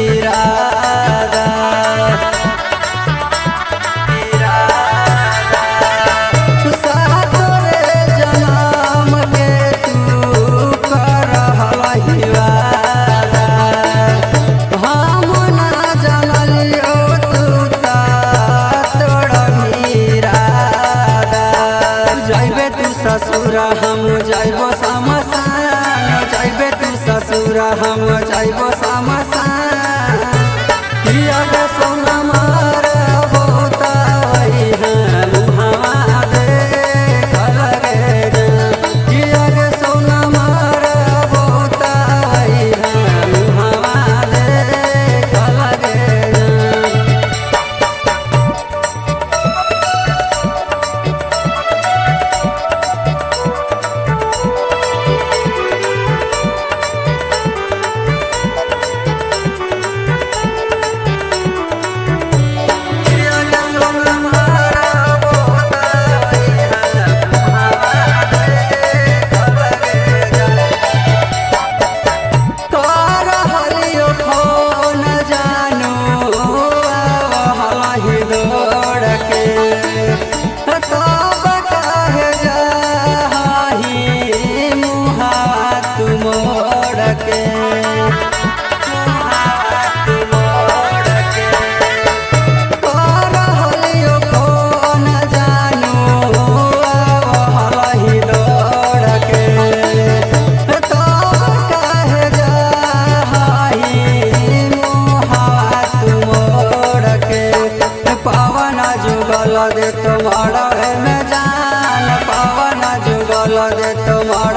इरादा सातोरे जन्म के तू करही वादा हम ना जानलियो तू तोड़ही इरादा जाइबे तू ससुर हम जाइबो समसान जाइबे तू ससुर हम जाइबो समसान किया गे सोना मार बोताई हम हवा दे लगे किया गे सोना मार बोताई हम हवा दे लगे दे तुम्हारा में जान पावन जुगल दे तुम्हारा